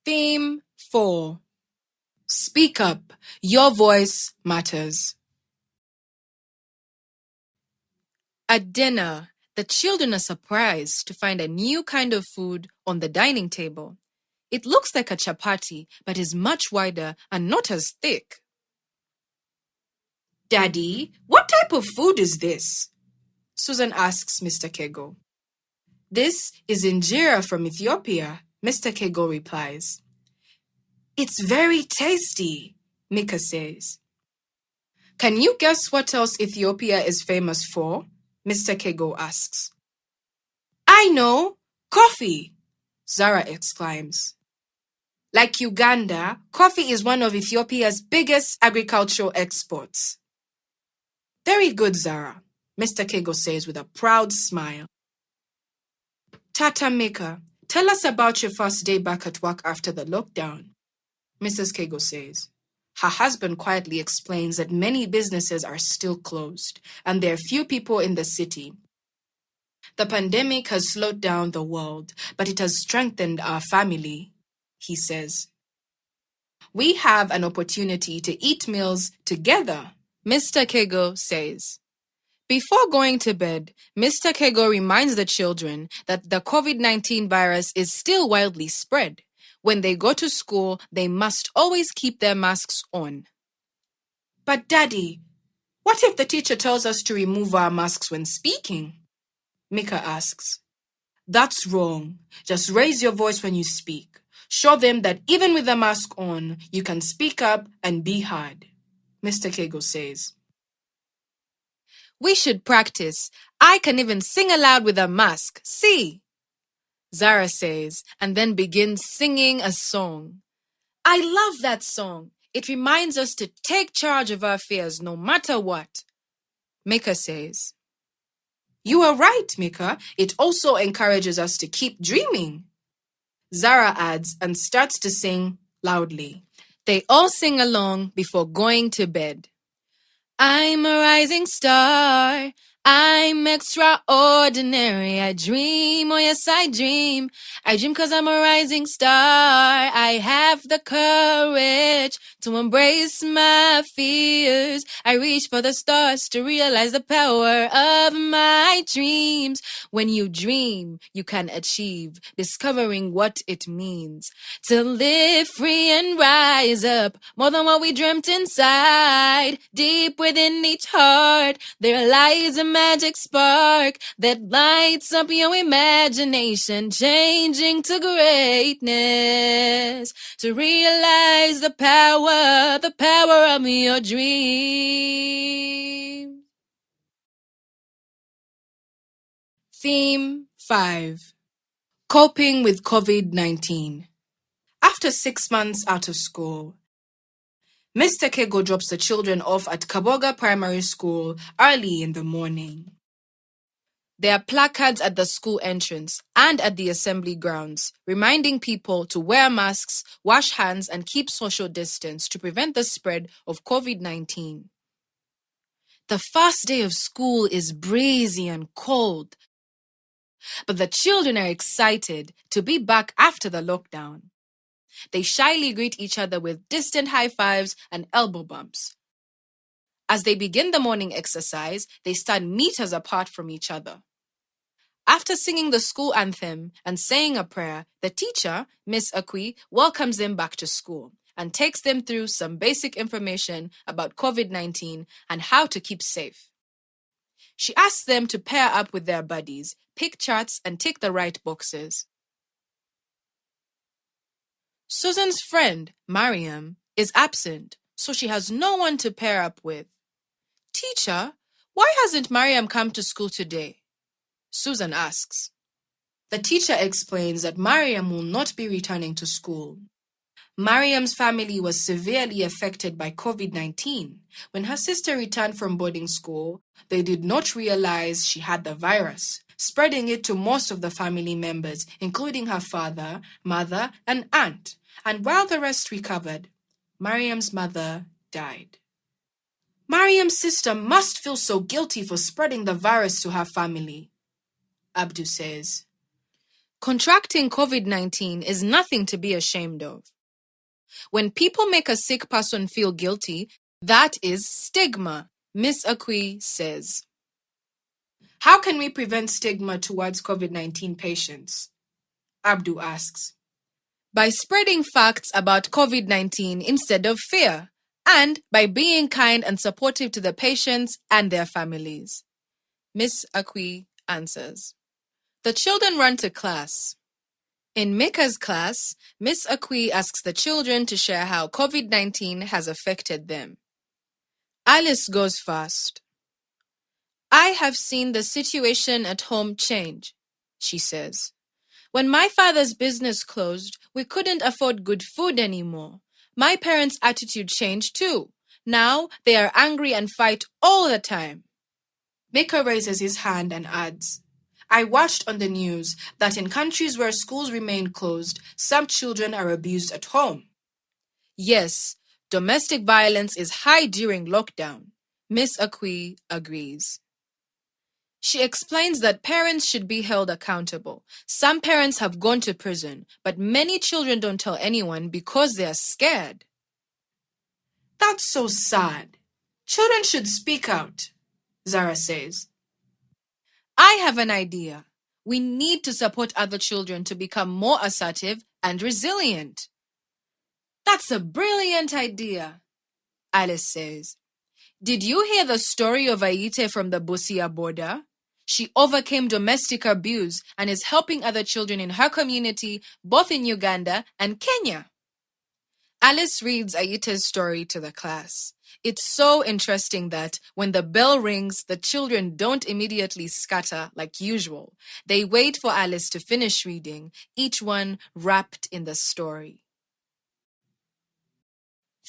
Theme 4. Speak up. Your voice matters. At dinner, the children are surprised to find a new kind of food on the dining table. It looks like a chapati, but is much wider and not as thick. Daddy, what type of food is this? Susan asks Mr. Kego. This is injera from Ethiopia, Mr. Kego replies. It's very tasty, Mika says. Can you guess what else Ethiopia is famous for? Mr. Kego asks. I know! Coffee! Zara exclaims. Like Uganda, coffee is one of Ethiopia's biggest agricultural exports. Very good, Zara, Mr. Kego says with a proud smile. Tata Mika, tell us about your first day back at work after the lockdown, Mrs. Kego says. Her husband quietly explains that many businesses are still closed and there are few people in the city. The pandemic has slowed down the world, but it has strengthened our family, he says. We have an opportunity to eat meals together, Mr. Kego says. Before going to bed, Mr. Kego reminds the children that the COVID-19 virus is still widely spread. When they go to school, they must always keep their masks on. But Daddy, what if the teacher tells us to remove our masks when speaking? Mika asks. That's wrong. Just raise your voice when you speak. Show them that even with the mask on, you can speak up and be heard, Mr. Kego says. We should practice. I can even sing aloud with a mask. See? Zara says, and then begins singing a song. I love that song. It reminds us to take charge of our fears no matter what. Mika says. You are right, Mika. It also encourages us to keep dreaming. Zara adds and starts to sing loudly. They all sing along before going to bed. I'm a rising star. I'm extraordinary. I dream, oh yes I dream. I dream 'cause I'm a rising star. I have the courage to embrace my fears. I reach for the stars to realize the power of my dreams. When you dream, you can achieve, discovering what it means to live free and rise up, more than what we dreamt inside. Deep within each heart, there lies a magic spark that lights up your imagination, changing to greatness, to realize the power of your dream. Theme 5. Coping with COVID-19. After 6 months out of school, Mr. Kego drops the children off at Kaboga Primary School early in the morning. There are placards at the school entrance and at the assembly grounds, reminding people to wear masks, wash hands, and keep social distance to prevent the spread of COVID-19. The first day of school is breezy and cold, but the children are excited to be back after the lockdown. They shyly greet each other with distant high fives and elbow bumps. As they begin the morning exercise, they stand meters apart from each other. After singing the school anthem and saying a prayer, the teacher, Miss Akwi, welcomes them back to school and takes them through some basic information about COVID-19 and how to keep safe. She asks them to pair up with their buddies, pick charts, and tick the right boxes. Susan's friend, Mariam, is absent, so she has no one to pair up with. Teacher, why hasn't Mariam come to school today? Susan asks. The teacher explains that Mariam will not be returning to school. Mariam's family was severely affected by COVID-19. When her sister returned from boarding school, they did not realize she had the virus, spreading it to most of the family members, including her father, mother, and aunt. And while the rest recovered, Mariam's mother died. Mariam's sister must feel so guilty for spreading the virus to her family, Abdu says. Contracting COVID-19 is nothing to be ashamed of. When people make a sick person feel guilty, that is stigma, Miss Akwi says. How can we prevent stigma towards COVID-19 patients? Abdu asks. By spreading facts about COVID-19 instead of fear, and by being kind and supportive to the patients and their families. Miss Akwi answers. The children run to class. In Mika's class, Miss Akwi asks the children to share how COVID-19 has affected them. Alice goes first. I have seen the situation at home change, she says. When my father's business closed, we couldn't afford good food anymore. My parents' attitude changed too. Now they are angry and fight all the time. Mika raises his hand and adds, I watched on the news that in countries where schools remain closed, some children are abused at home. Yes, domestic violence is high during lockdown. Miss Akwi agrees. She explains that parents should be held accountable. Some parents have gone to prison, but many children don't tell anyone because they are scared. That's so sad. Children should speak out, Zara says. I have an idea. We need to support other children to become more assertive and resilient. That's a brilliant idea, Alice says. Did you hear the story of Aite from the Busia border? She overcame domestic abuse and is helping other children in her community, both in Uganda and Kenya. Alice reads Aite's story to the class. It's so interesting that when the bell rings, the children don't immediately scatter like usual. They wait for Alice to finish reading, each one wrapped in the story.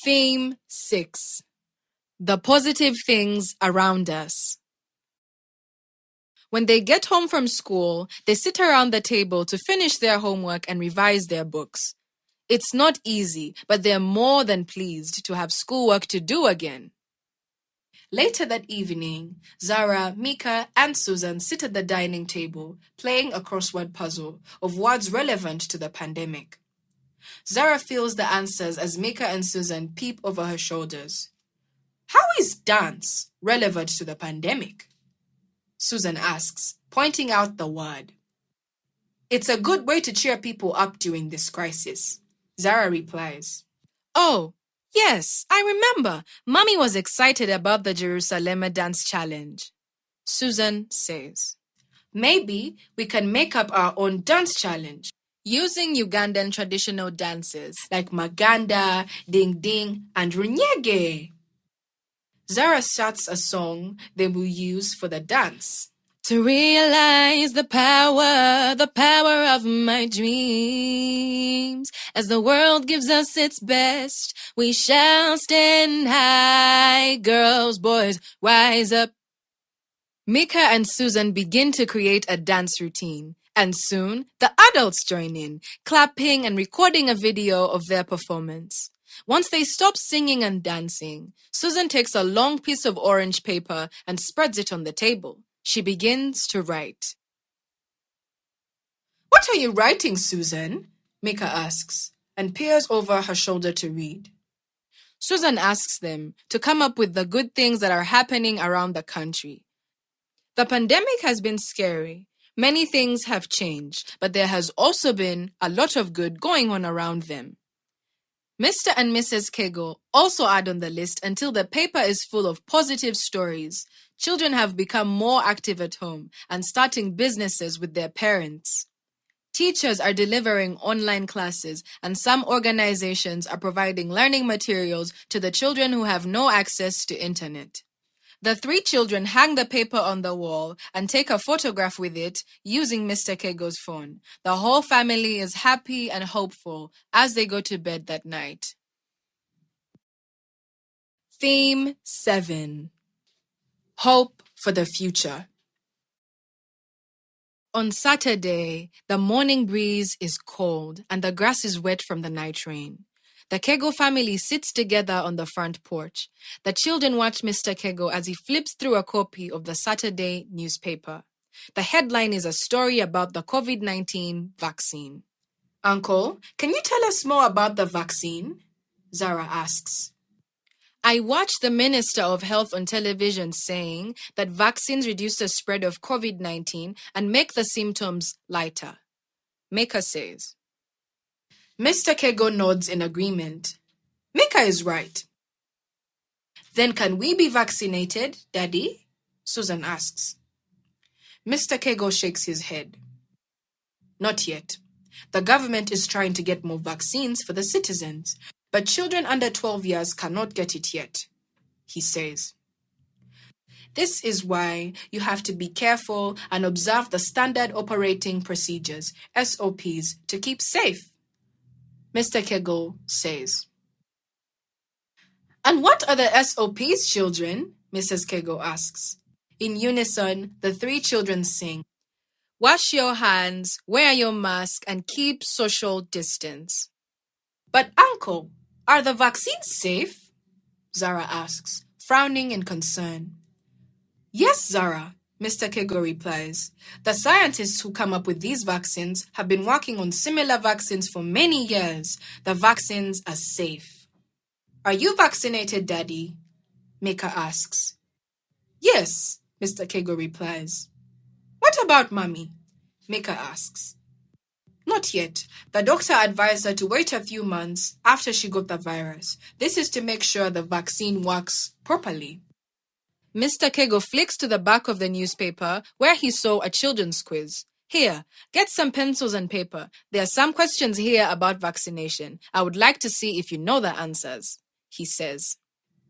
Theme 6. The positive things around us. When they get home from school, they sit around the table to finish their homework and revise their books. It's not easy, but they're more than pleased to have schoolwork to do again. Later that evening, Zara, Mika, and Susan sit at the dining table, playing a crossword puzzle of words relevant to the pandemic. Zara feels the answers as Mika and Susan peep over her shoulders. How is dance relevant to the pandemic? Susan asks, pointing out the word. It's a good way to cheer people up during this crisis, Zara replies. Oh, yes, I remember. Mommy was excited about the Jerusalem Dance Challenge, Susan says. Maybe we can make up our own dance challenge using Ugandan traditional dances like Maganda, Ding Ding, and Runyege. Zara starts a song they will use for the dance. To realize the power of my dreams. As the world gives us its best, we shall stand high. Girls, boys, rise up. Mika and Susan begin to create a dance routine, and soon the adults join in, clapping and recording a video of their performance. Once they stop singing and dancing, Susan takes a long piece of orange paper and spreads it on the table. She begins to write. What are you writing, Susan? Mika asks, and peers over her shoulder to read. Susan asks them to come up with the good things that are happening around the country. The pandemic has been scary. Many things have changed, but there has also been a lot of good going on around them. Mr. and Mrs. Kego also add on the list until the paper is full of positive stories. Children have become more active at home and starting businesses with their parents. Teachers are delivering online classes, and some organizations are providing learning materials to the children who have no access to internet. The three children hang the paper on the wall and take a photograph with it using Mr. Kego's phone. The whole family is happy and hopeful as they go to bed that night. Theme 7. Hope for the future. On Saturday, the morning breeze is cold and the grass is wet from the night rain. The Kego family sits together on the front porch. The children watch Mr. Kego as he flips through a copy of the Saturday newspaper. The headline is a story about the COVID-19 vaccine. Uncle, can you tell us more about the vaccine? Zara asks. I watched the Minister of Health on television saying that vaccines reduce the spread of COVID-19 and make the symptoms lighter. Mika says. Mr. Kego nods in agreement. Mika is right. Then can we be vaccinated, Daddy? Susan asks. Mr. Kego shakes his head. Not yet. The government is trying to get more vaccines for the citizens, but children under 12 years cannot get it yet, he says. This is why you have to be careful and observe the standard operating procedures, SOPs, to keep safe, Mr. Kego says. And what are the SOPs, children? Mrs. Kego asks. In unison, the three children sing. Wash your hands, wear your mask, and keep social distance. But Uncle, are the vaccines safe? Zara asks, frowning in concern. Yes, Zara, Mr. Kego replies. The scientists who come up with these vaccines have been working on similar vaccines for many years. The vaccines are safe. Are you vaccinated, Daddy? Mika asks. Yes, Mr. Kego replies. What about Mommy? Mika asks. Not yet. The doctor advised her to wait a few months after she got the virus. This is to make sure the vaccine works properly. Mr. Kego flicks to the back of the newspaper where he saw a children's quiz. Here, get some pencils and paper. There are some questions here about vaccination. I would like to see if you know the answers, he says.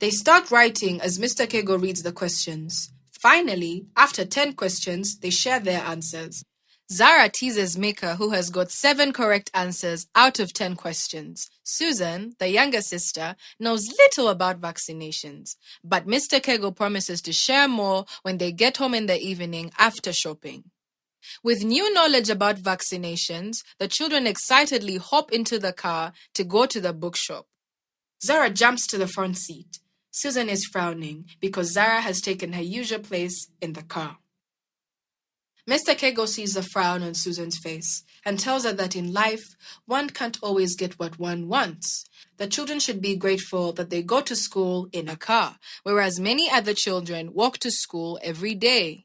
They start writing as Mr. Kego reads the questions. Finally, after 10 questions, they share their answers. Zara teases Mika, who has got 7 correct answers out of 10 questions. Susan, the younger sister, knows little about vaccinations, but Mr. Kego promises to share more when they get home in the evening after shopping. With new knowledge about vaccinations, the children excitedly hop into the car to go to the bookshop. Zara jumps to the front seat. Susan is frowning because Zara has taken her usual place in the car. Mr. Kego sees the frown on Susan's face and tells her that in life, one can't always get what one wants. The children should be grateful that they go to school in a car, whereas many other children walk to school every day.